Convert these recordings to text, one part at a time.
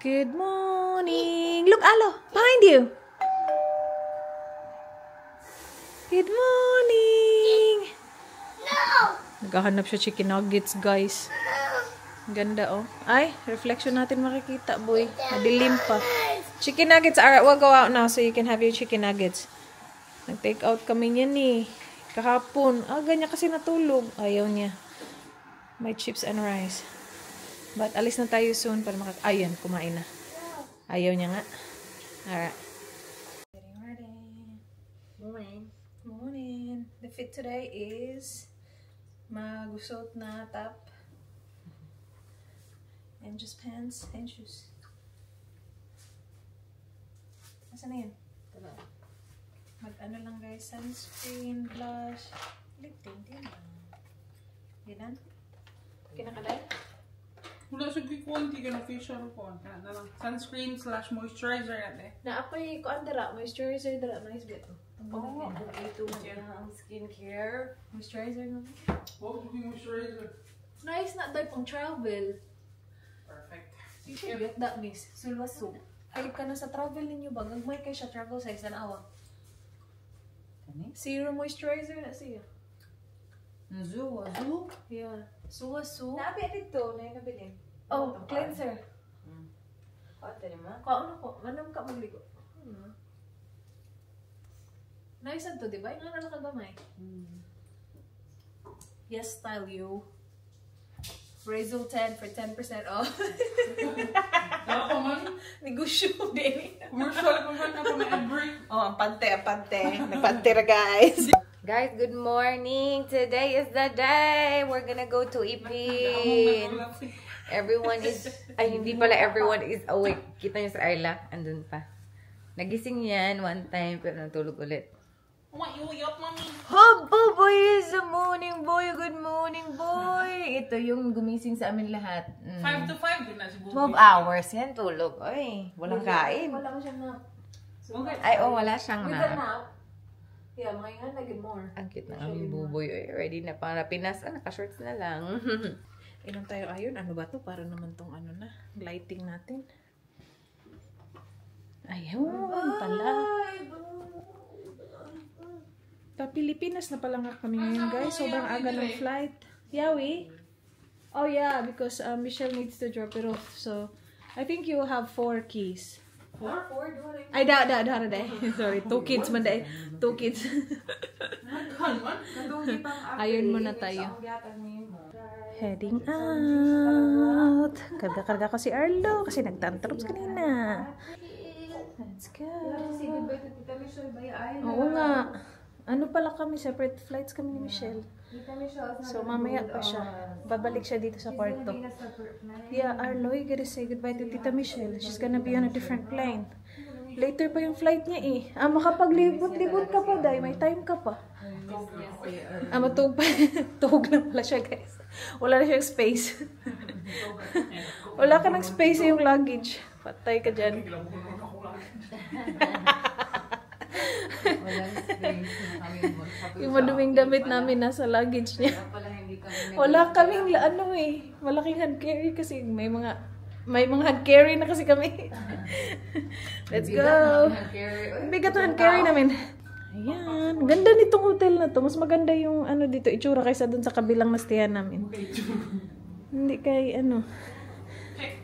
Good morning. Look, Alo, behind you. Good morning. No. Naghahanap siya chicken nuggets, guys. Ganda, oh. Ay, reflection natin makikita, boy. Madilim pa. Chicken nuggets. Alright, we'll go out now so you can have your chicken nuggets. Nag-take out kami niyan eh. Kahapon. Ganyan kasi natulog. Ayaw niya. My chips and rice. But alis na tayo soon para Ayan, kumain na. Ayaw niya nga. Alright. Morning. Morning. The fit today is magusot na top and just pants and shoes. Asan na yun? Mag-ano lang guys, sunscreen, blush, lip tint, yun lang. Ginan? Kinakaday? Wala siya quality ka na facial ko. Kana lang. Sunscreen / moisturizer natin. Naapoy ko andara, moisturizer dara, nice bit. Oh, ito ang skincare. Moisturizer nga. What would be moisturizer? Nice na daw pang travel. Perfect. Sige, get that miss. Sulwaso. Ay ka na sa travel ninyo ba? Gagmay kay siya travel size na awa. Zero moisturizer na siya. Zoo? Yeah. Suwaso. Nabi dito, na yung nabilin. Oh, cleanser. Ate naman. Kaon ako. Manam ka magligo. Nice to, di ba? Yung ano nakagamay. Yes, style you. Razor 10 for 10% off. Ako man. Negosyo din. Commercial ko man ako may ad-break. Oh, ang pante. Nagpante ra, guys. Guys, good morning. Today is the day. We're gonna go to Ipin. Everyone is, hindi pala everyone is awake. Kita niyo sa Arla, andun pa. Nagising yan one time, pero natulog ulit. Uyap, mami. Hubba boy is the morning boy. Good morning boy. Ito yung gumising sa amin lahat. 5 to 5 din na si 12 hours yan tulog. Ay, walang kain. Wala mo siyang nap. Ay, wala siyang With na. a nap. Yeah, mga naging more. Ang cute ng aming buboy. Ay, ready na para Pinas. Naka-shorts na lang. Inom tayo ayon. Ano ba to? Para naman tong ano na. Lighting natin. Ayun pala. Pilipinas na pala nga kami ngayon, guys. Sobrang aga ng flight. Yawi? Oh, yeah. Because Michelle needs to drop it off. So, I think you have 4 keys. 4? Ay, da. Sorry. 2 kids man da. 2 kids. Ayun muna tayo. Heading out. Karga ko si Arlo kasi nagtantrums kanina. Let's go. Oo nga. Ano pala kami, separate flights kami ni Michelle. So, mamaya pa siya. Babalik siya dito sa kwarto. Yeah, Arlo, you gotta say goodbye to Tita Michelle. She's gonna be on a different plane. Later pa yung flight niya eh. Makapaglibot-libot ka pa, Day. May time ka pa. Matug pa. Tuhog na pala siya, guys. Wala na siyang space. Wala ka ng space yung luggage. Patay ka dyan. Yung maduming damit namin nasa luggage niya. Wala kaming ano eh. Malaking hand carry kasi may mga hand carry na kasi kami. Let's go. Bigat na hand carry namin. Ayan. Ganda nitong hotel na to. Mas maganda yung ano dito, itsura kaysa dun sa kabilang nastihan namin. Hindi kay ano.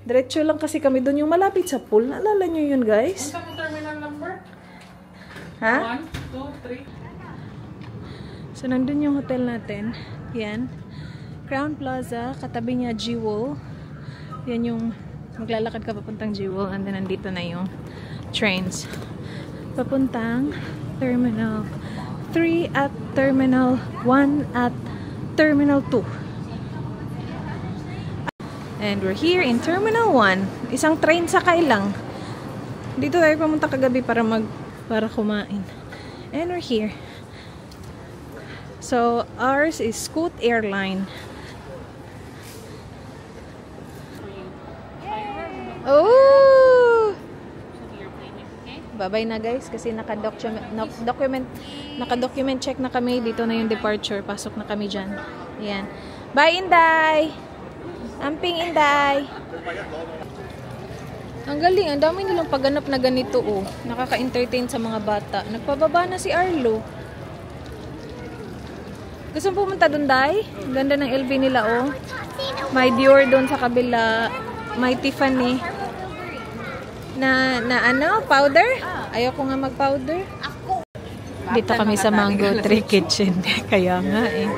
Diretso lang kasi kami dun yung malapit sa pool. Naalala nyo yun, guys? Ano sa terminal number? Ha? 1, 2, 3. So, nandun yung hotel natin. Yan. Crown Plaza. Katabi niya Jewel. Yan yung maglalakad ka papuntang Jewel. And then, nandito na yung trains. Papuntang Terminal 3 at Terminal 1 at Terminal 2. And we're here in Terminal 1. Isang train sakay lang. Dito tayo pumunta kagabi para kumain. And we're here. So, ours is Scoot Airline. Oh! Bye-bye na, guys, kasi naka-document check na kami. Dito na yung departure. Pasok na kami dyan. Ayan. Bye, Inday! Amping, Inday! Ang galing, ang dami nilang pagganap na ganito oh. Nakaka-entertain sa mga bata. Nagpababa na si Arlo. Gusto mo pumunta doon, Day? Ang ganda ng LV nila oh. May Dior doon sa kabila. May Tiffany. Na ano? Powder? Ayoko nga mag-powder. Dito kami sa Mango Tree Kitchen. Kaya nga eh.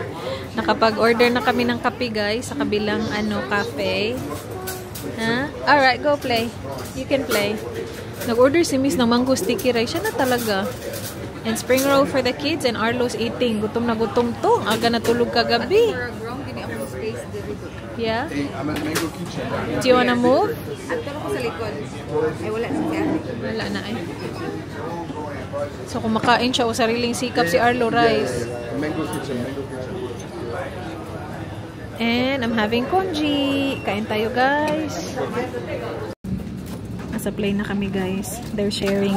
Nakapag-order na kami ng kape guys sa kabilang cafe. Ha? Alright, go play. You can play. Nag-order si Miss ng mango sticky rice. Siya na talaga. And spring roll for the kids and Arlo's eating. Gutom na gutom to. Aga natulog kagabi. Yeah? Do you wanna move? Aturo ko sa likod. Ay, wala sa siya. Wala na eh. So kumakain siya o sariling sikap si Arlo rice. And I'm having congee. Kain tayo guys. Nasa plane na kami guys. They're sharing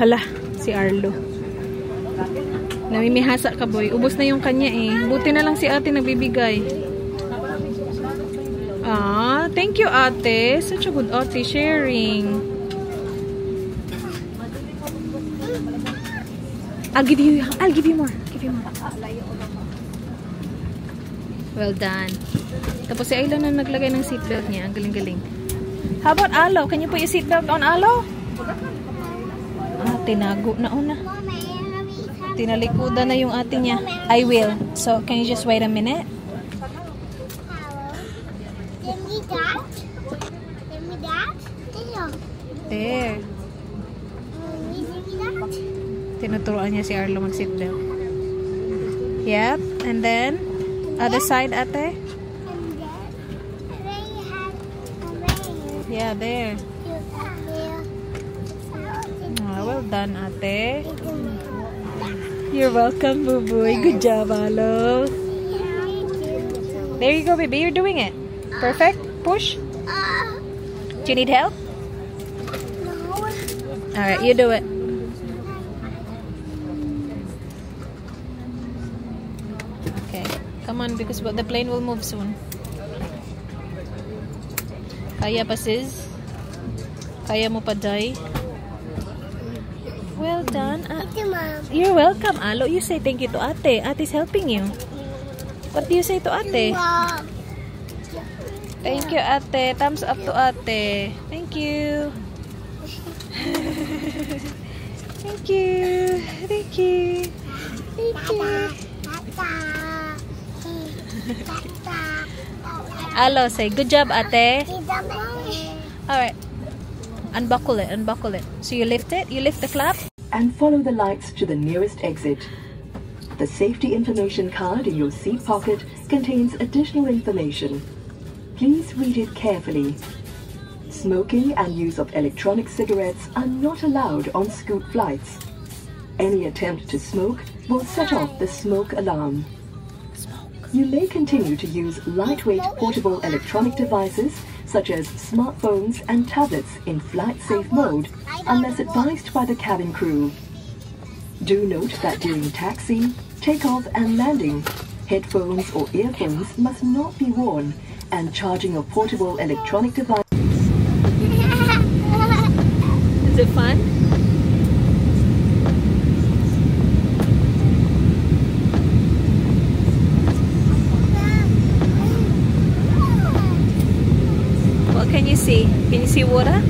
Hala, si Arlo. Namimihasa ka boy. Ubos na yung kanya eh. Buti na lang si ate nagbibigay. Ah, thank you ate. Such a good ate sharing. I'll give you more. Well done. Tapos si Ayla na naglagay ng seatbelt niya. Ang galing-galing. How about Alo? Can you put your seatbelt on Alo? Ah, tinago na una. Tinalikudan na yung ate niya. I will. So, can you just wait a minute? There. Tinuturuan niya si Arlo mag-seatbelt. Yep. And then, other side, ate? Yeah, there. Oh, well done, ate. You're welcome, boo-booy. Good job, Alo. There you go, baby. You're doing it. Perfect. Push. Do you need help? Alright, you do it. Okay. Come on, because the plane will move soon. Kaya pa, sis? Kaya mo pa, Day? Well done. Thank you, Mom. You're welcome, Alo. You say thank you to ate. Ate's helping you. What do you say to ate? Mom. Thank you, ate. Thumbs up to ate. Thank you. Thank you. Thank you. Thank you. Alo, say good job, ate. Alright. Unbuckle it, unbuckle it. So you lift it, you lift the flap. And follow the lights to the nearest exit. The safety information card in your seat pocket contains additional information. Please read it carefully. Smoking and use of electronic cigarettes are not allowed on Scoot flights. Any attempt to smoke will set off the smoke alarm. You may continue to use lightweight portable electronic devices such as smartphones and tablets in flight-safe mode unless advised by the cabin crew. Do note that during taxi, takeoff and landing, headphones or earphones must not be worn, and charging of portable electronic devices. Is it fun? What can you see? Can you see water?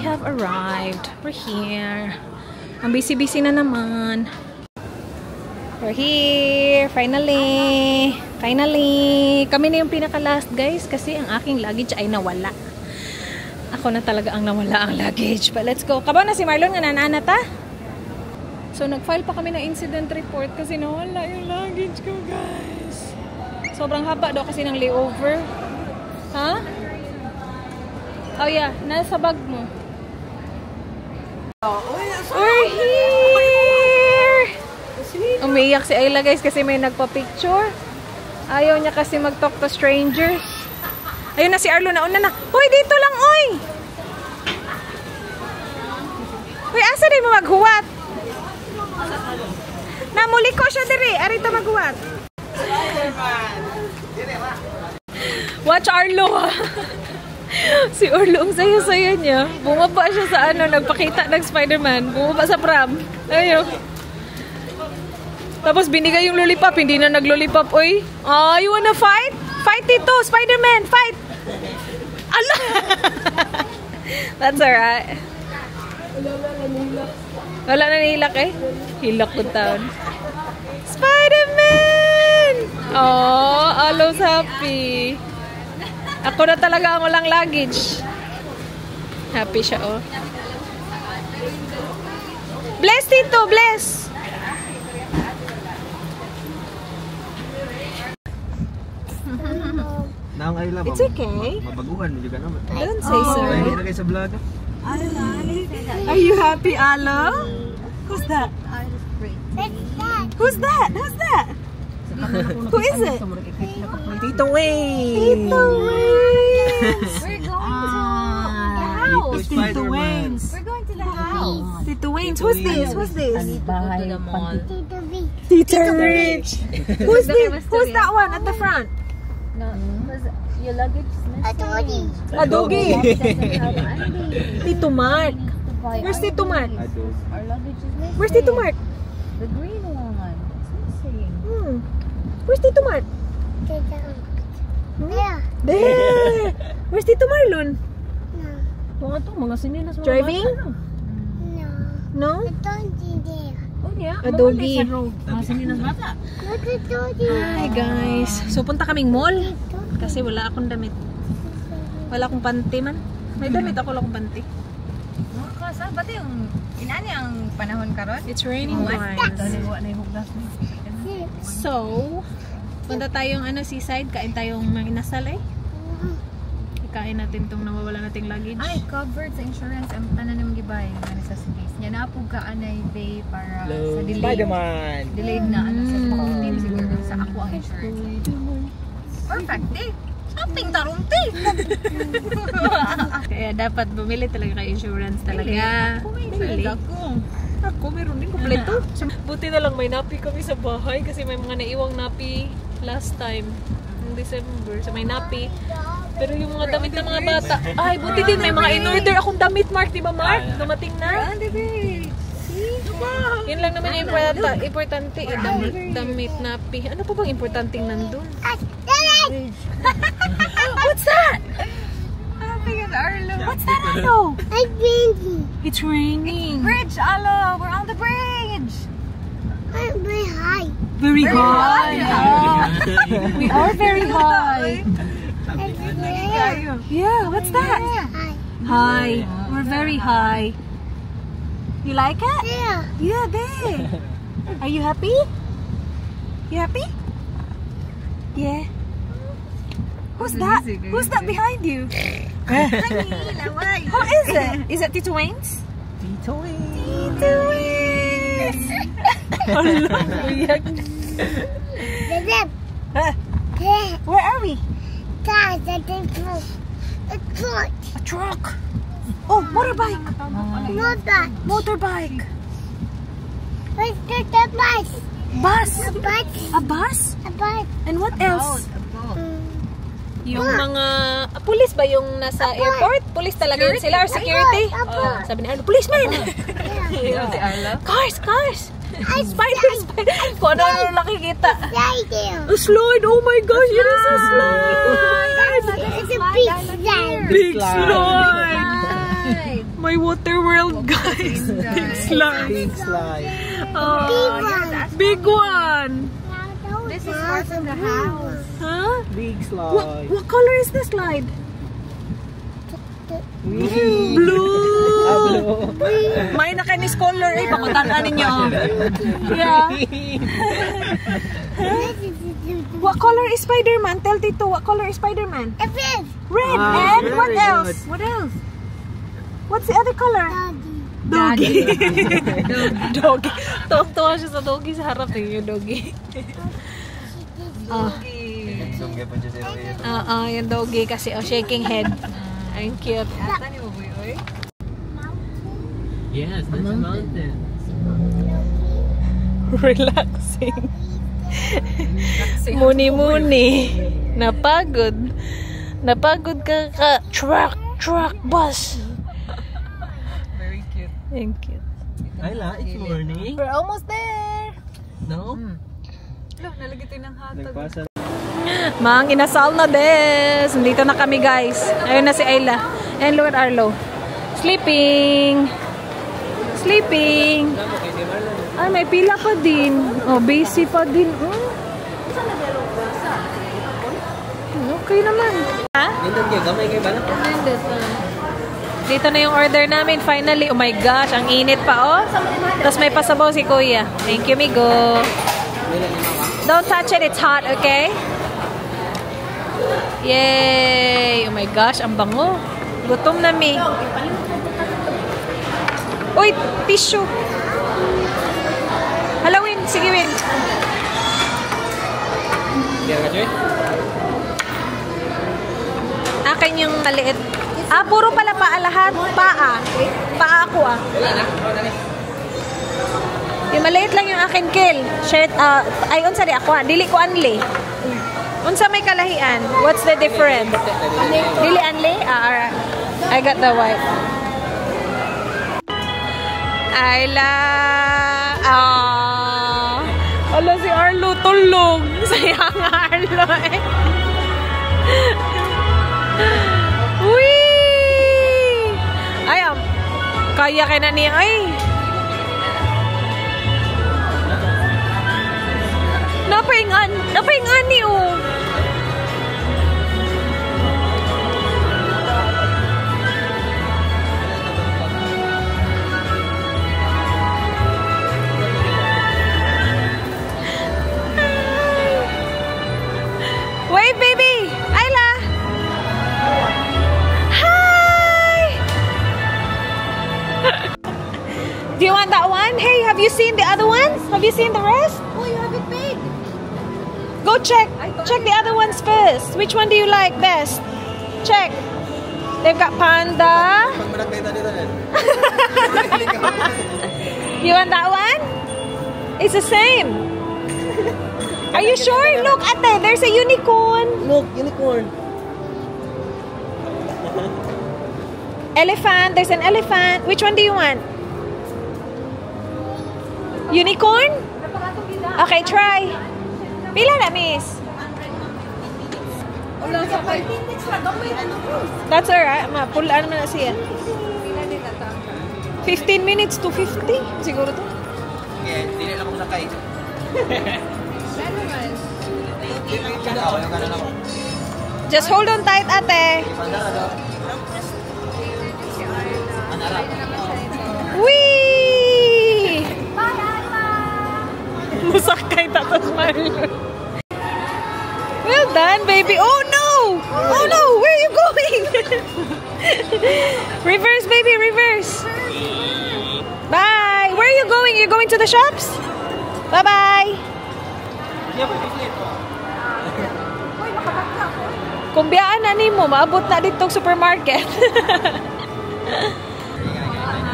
Have arrived. We're here. Ang busy-busy na naman. We're here! Finally! Finally! Kami na yung pinaka-last guys kasi ang aking luggage ay nawala. Ako na talaga ang nawala ang luggage. But let's go. Kabaw na si Marlon nga nanana ta? So nag-file pa kami ng incident report kasi nawala yung luggage ko guys. Sobrang haba daw kasi ng layover. Ha? Oh yeah, nasa bag mo. We're here! Umiiyak si Ayla guys kasi may nagpa-picture. Ayaw niya kasi mag-talk to strangers. Ayun na si Arlo, nauna na. Hoy, dito lang, oy! Hoy, asa din mo maghuwat? Namuli ko siya diri. Arito maghuwat. Watch Arlo ha. Si Arlo, ang saya-saya niya. Bumaba siya sa ano, nagpakita ng Spider-Man. Bumaba sa pram. Ayun. Tapos binigay yung lollipop, hindi na nag-lollipop. Uy, you wanna fight? Fight dito, Spider-Man, fight! Allah! That's alright. Wala na nilak eh. Hilak ko taon. Spider-Man! Oh, Alo's happy. Ako na talaga ang walang luggage. Happy siya, oh. Bless dito, bless! It's okay. Mabaguhan mo juga naman. Don't say so. Hindi na kayo sa vlog. Are you happy, Alo? Who's that? Who's that? Who's that? Who is it? Tito Wayne. Tito Wayne. We're going to the house. Tito Wayne's. We're going to the house. Tito Wayne's. Who's this? Who's this? Bahay to the mall. Tito Rich. Who's this? Who's that one at the front? No, your luggage is missing. Adogi. Adogi. Tito Mark. Where's Tito Mark? Our luggage is missing. Where's Tito Mark? The green one. It's missing. Where's Tito Mark? There. Where's Tito Marlon? Driving? No. Oh yeah. Adogi. Hi guys. So punta kaming mall kasi wala akong damit. Wala akong panty man. May damit ako, wala akong panty. Kasi pati yung inani ang panahon karon. It's raining guys. So, punta tayong seaside, kain tayong mga inasal eh. Ikain natin tong nawawala nating luggage. Ay, covered sa insurance ang tanan ng gibay nga necessities. Nya na po ka anay bay para sa delay. Spider-Man. Delayed na sa team siguro sa ako ang insurance. Perfect day. Shopping tarunti. Kaya dapat bumili talaga kay insurance talaga. Bumili. Ako meron din kompleto. Buti na lang may napi kami sa bahay kasi may mga naiwang napi last time. December. So may napi. Pero yung mga damit ng mga bata, ay buti din may mga in-order akong damit, Mark, di ba Mark? Dumating na. Yun lang naman yung importante, damit, napi. Ano pa bang importanteng nandun? What's that? What's that, Alo? It's raining. It's raining. Bridge, Alo. We're on the bridge. I'm very high. Very high. We are very high. Yeah, what's that? High. We're very high. You like it? Yeah. Yeah, there. Are you happy? You happy? Yeah. Who's that? Who's that behind you? Who is it? Is it Tito Wayne's? Tito Wayne. Tito Wayne's. Where are we? A truck. Oh, motorbike. Motorbike. Where's the bus? Bus. A bus? A bus? And what else? Yung mga police ba yung nasa airport? Police talaga yun sila or security? Sabi ni Arlo, policeman! Cars! Spider! Kung ano nakikita. A slide! Oh my gosh! It is a slide! It's a big slide. Big slide! My water world, guys! Big slide! Big slide. Big one. This is far from the house. Huh? Big slide. What color is the slide? Blue. Blue. May na kayo ni scholar eh. Pakutan ninyo. Yeah. What color is Spider-Man? Tell Tito, what color is Spider-Man? Red. Red. Ah, And what very else? good. What else? What's the other color? Doggy. Doggy. Doggy. Tuwa siya sa doggy sa harap ng yung doggy. Yung doggy kasi shaking head. Ang cute. Yes, that's a mountain. Relaxing. Muni-muni. Napagod. Napagod ka truck bus. Very cute. Thank you. Ayla, it's morning. We're almost there. No? Look, nalagay tayo ng hotdog. Nagpasa. Mang inasal na des. Nandito na kami guys. Ayun na si Ayla. And look at Arlo. Sleeping. Sleeping. Ay, may pila pa din. Oh, busy pa din. Okay naman. Ha? Nindot kayo, gamay kayo ba na? Dito na yung order namin. Finally, oh my gosh, ang init pa oh. Tapos may pasabaw si Kuya. Thank you, Migo. Don't touch it, it's hot, okay? Yay! Oh my gosh, ang bango. Gutom na mi. Uy, tissue. Hala, Win. Sige, Win. Kaya ka, Joy? Akin yung maliit. Ah, puro pala paa lahat. Paa. Paa ako ah. Yung maliit lang yung akin kill. Shirt, ay, unsa di ako ah. Dili ko anli. Unsa may kalahian? What's the difference? Dili anli? Ah, I got the white. Ayla. Ala si Arlo tulog. Sayang Arlo eh. Wee! Ay, kaya kay na niya. Ay. Napahingan ni oh. Wave, baby! Ayla! Hi! Do you want that one? Hey, have you seen the other ones? Have you seen the rest? Oh, you have it big. Go check. Check the other ones first. Which one do you like best? Check. They've got panda. You want that one? It's the same. Are you sure? Look at that. There's a unicorn. Look, unicorn. Elephant. There's an elephant. Which one do you want? Unicorn? Okay, try. Pila na, miss? That's alright. Pulaan naman na siya. 15 minutes to 50. Siguro to. Okay, hindi lang ako sakay. Just hold on tight, ate. Whee! Musakay tatos Marlo. Well done, baby. Oh no! Oh no! Where are you going? Reverse, baby, reverse. Bye. Where are you going? You're going to the shops? Bye-bye. Kung biyaan na ni mo, maabot na dito supermarket.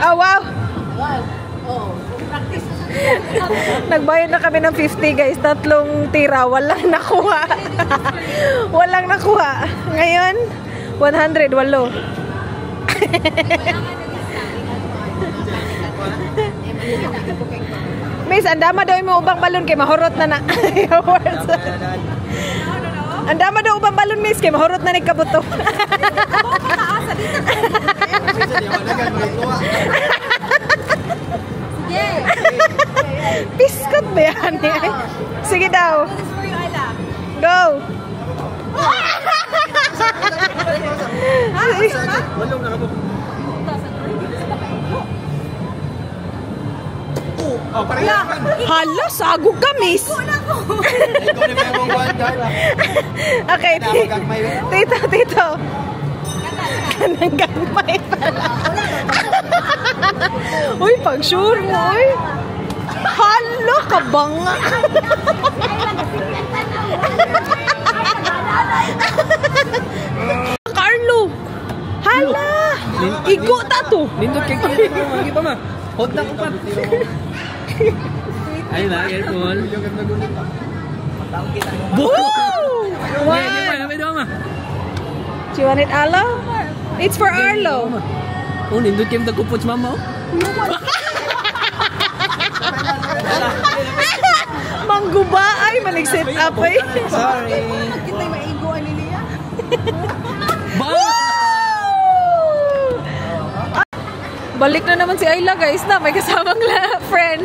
Oh, wow. Nagbayad na kami ng 50 guys. 3 tira. Walang nakuha. Walang nakuha. Ngayon, 100. Walo. Miss, andama daw yung ubang balon kay mahurot na na. Andama daw ubang balon, miss, kay mahurot na ni kabuto. Biskot ba yan? Sige daw. Go. Walong na ako. Oh, pareha naman. Hala, sagog ka, miss. Ikaw na may mong one guard. Okay, tito. Kanang gagmay pala. Uy, pag sure mo, uy. Hala, kabanga. Carlo. Hala. Igo ta to. Nindot kay kita mo. Kita ma. Hot na upat. Ayun na, careful. Woo! One. Do you want it, Arlo? It's for Arlo. Oh, nindot kayo nagkupot si mama. Mangguba ay manig-set up ay. Sorry. Kita'y maiguan ni Lia. Balik na naman si Ayla, guys, na may kasamang friend.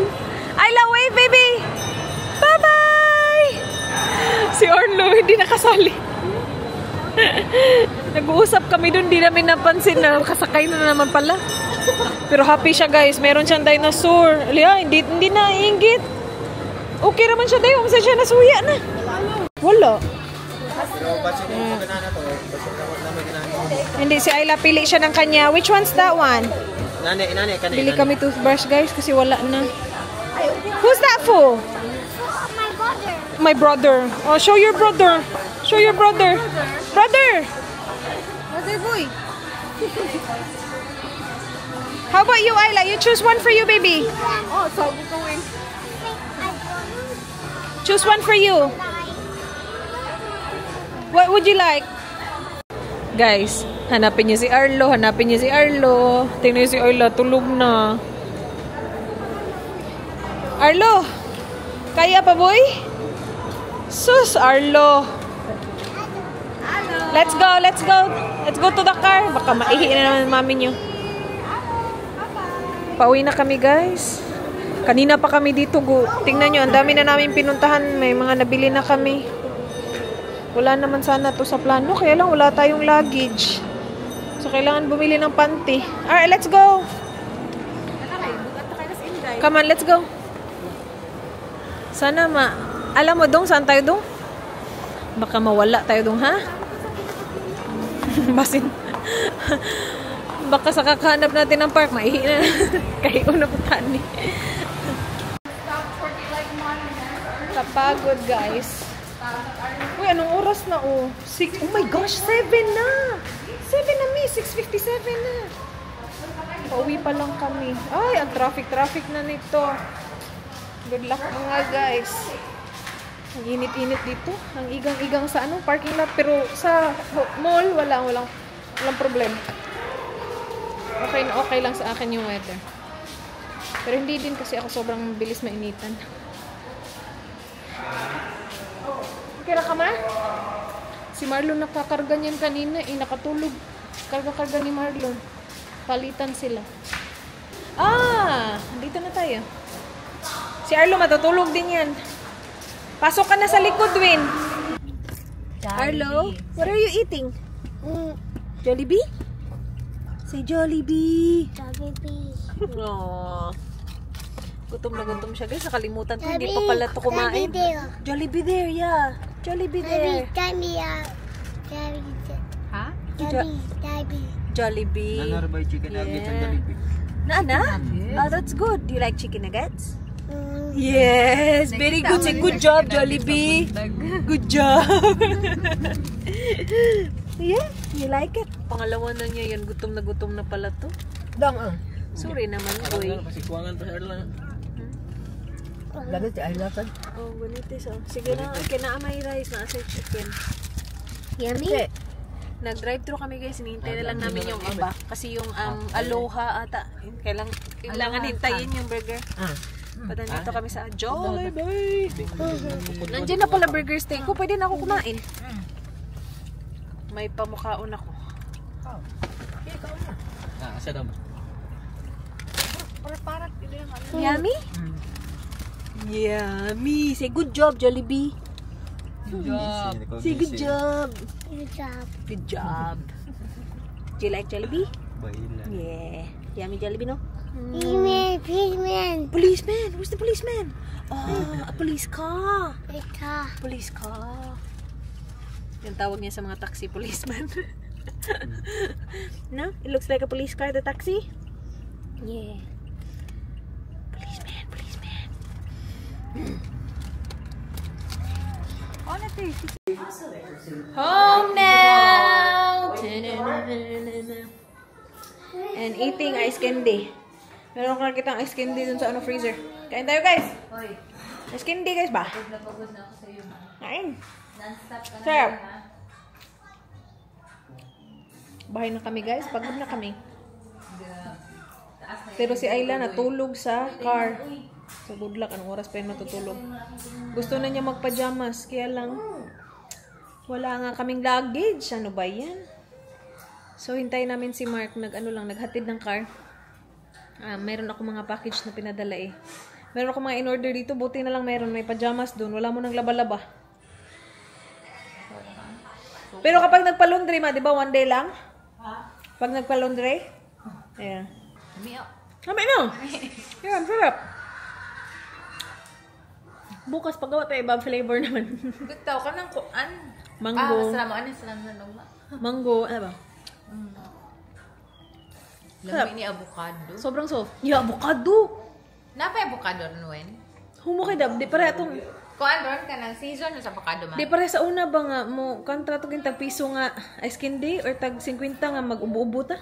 Ayla, wave, baby! Bye-bye! Si Arlo, hindi nakasali. Nag-uusap kami dun, di namin napansin na kasakay na naman pala. Pero happy siya, guys. Meron siyang dinosaur. Lia, hindi na iingit. Okay naman siya, dayo. Kasi siya nasuya na. Wala. Hindi, si Ayla pili siya ng kanya. Which one's that one? Nani, kanina. Bili kami toothbrush, guys, kasi wala na. Who's that for? My brother. Oh, show your brother. Show your brother. Brother! Brother boy. How about you, Ayla? You choose one for you, baby. Oh, so we're going. Choose one for you. What would you like? Guys, hanapin niyo si Arlo. Hanapin niyo si Arlo. Tingnan niyo si Ayla. Tulog na. Arlo! Kaya pa, boy? Sus, Arlo. Let's go, let's go. Let's go to the car. Baka maihi na naman mami niyo. Pauwi na kami, guys. Kanina pa kami dito. Tingnan nyo, ang dami na namin pinuntahan. May mga nabili na kami. Wala naman sana to sa plano. Kaya lang wala tayong luggage. So, kailangan bumili ng panty. Alright, let's go. Come on, let's go. Sana alam mo dong, saan tayo dong? Baka mawala tayo dong, ha? Basin. Baka sa kakahanap natin ng park, maihi na. Kaya una po tani. Kapagod, guys. Uy, anong oras na, oh? Oh my gosh, 7 na! 7 na, mi! 6:57 na. Pauwi pa lang kami. Ay, ang traffic na nito. Good luck mga guys. Ang init-init dito. Ang igang-igang sa parking lot. Pero sa mall, walang problem. Okay na okay lang sa akin yung weather. Pero hindi din kasi ako sobrang bilis mainitan. Okay na ka, ma? Si Marlon nakakarga niyan kanina. Nakatulog. Karga-karga ni Marlon. Palitan sila. Dito na tayo. Si Arlo matutulog din yan. Pasok ka na sa likod, Win. Arlo, what are you eating? Jollibee? Say Jollibee. Jollibee. Aww. Gutom na gutom siya, guys. Nakalimutan ko. Hindi pa pala ito kumain. Jollibee there, yeah. Jollibee there. Jollibee. Nanarbay chicken nuggets and Jollibee. Nana? Oh, that's good. Do you like chicken nuggets? Yes, very good. Say good job, Jollibee. Good job. Yeah, you like it? Pangalawa na niya yan. Gutom na pala to. Sorry naman, boy. Pasikuangan pa sa Erlang. Lagay si Ayla sad. Oh, ganito so. Sige na, kinaamay rice na sa chicken. Yummy? Nag-drive-thru kami, guys. Hinihintay na lang namin yung iba. Kasi yung Aloha ata. Kailangan hintayin yung burger. Pata dito kami sa Jollibee. Nandiyan na pala burger steak ko. Pwede na ako kumain. May pamukhaon ako. Asa daw. Yummy? Yummy. Say good job, Jollibee. Good job. Say good job. Good job. Good job. Do you like Jollibee? Baila. Yeah. Yummy Jollibee, no? Policeman. Policeman. Where's the policeman? Oh, a police car. Car. Police car. Yung tawag niya sa mga taxi, policeman. No? It looks like a police car, the taxi? Yeah. Policeman, policeman. Home now! And eating ice candy. Meron ko nakitang ice candy dun sa freezer. Kain tayo, guys! Ice candy, guys, ba? Kain. Sarap. Bahay na kami, guys. Pagod na kami. Pero si Ayla natulog sa car. So good luck. Anong oras pa yun matutulog? Gusto na niya magpajamas. Kaya lang, wala nga kaming luggage. Ano ba yan? So hintayin namin si Mark. Naghatid ng car. Meron ako mga package na pinadala eh. Meron ako mga in-order dito. Buti na lang meron. May pajamas doon. Wala mo nang laba-laba. Pero kapag nagpa-laundry ma, di ba one day lang? Pag nagpa-laundry? Ayan. Kami no? Yan, sarap. Bukas paggawa tayo, ibang flavor naman. Bitaw ka ng kuan. Mango. Salamat. Salamat. Mango, ano ba? Lami ni avocado. Sobrang soft. Yeah, avocado. Napay avocado ron. Humo kay Dab. Di pare atong... Kuan ron ka ng season sa avocado man. Di pare sa una ba nga mo kontrato kin tag piso nga ice candy or tag 50 nga mag-ubo-ubo ta?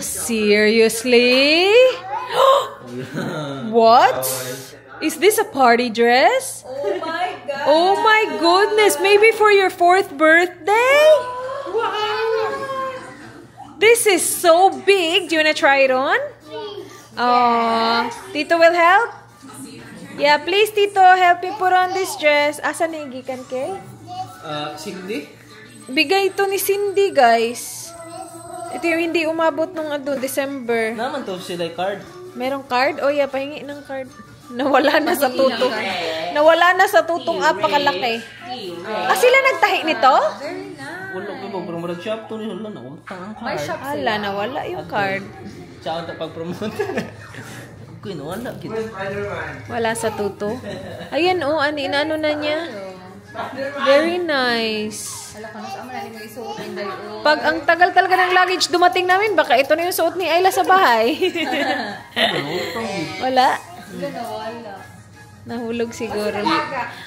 Seriously? What? Is this a party dress? Oh my God! Oh my goodness! Maybe for your 4th birthday? This is so big. Do you wanna try it on? Tito will help? Yeah, please Tito, help me put on this dress. Asa na gikan kay? Cindy? Bigay ito ni Cindy, guys. Ito yung hindi umabot nung December. Naman to sila card. Merong card? Oh yeah, pahingi ng card. Nawala na sa tutong. Nawala na sa tutong apakalaki. Sila nagtahi nito? Wala ko pero mag-shop to ni wala na utang ang card. Ala, nawala yung card. Tsaka ta pag-promote. Kuy no wala kita. Wala sa tuto. Ayan oh, ano na niya. Very nice. Pag ang tagal talaga ng luggage dumating namin, baka ito na yung suot ni Ayla sa bahay. Wala. Nahulog siguro.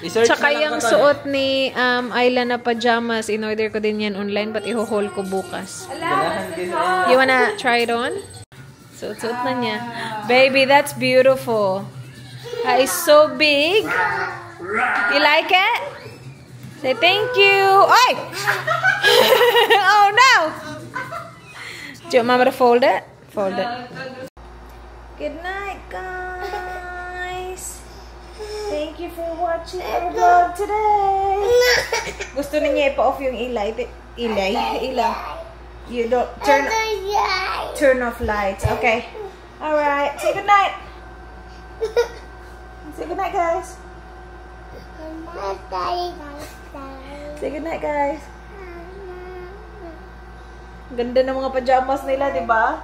Tsaka yung suot ni Ayla na pajamas, in-order ko din yan online, but iho-haul ko bukas. You wanna try it on? Suot na niya. Baby, that's beautiful. It's so big. You like it? Say thank you. Oy! Oh no! Do you want Mama to fold it? Fold it. Good night, guys. Thank you for watching our vlog today. Gusto na niya ipa-off yung ilaw. You don't turn off lights. Okay. All right. Say good night. Say good night, guys. Say good night, guys. Ganda ng mga pajamas nila, di ba?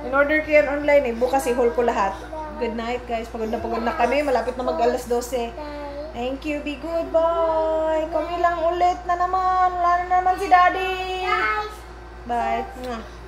In-order ko yan online eh. Bukas i-haul ko lahat. Good night, guys. Pagod na kami. Malapit na mag-alas 12. Thank you. Be good. Bye. Kami lang ulit na naman. Wala na naman si Daddy. Bye. Mwah.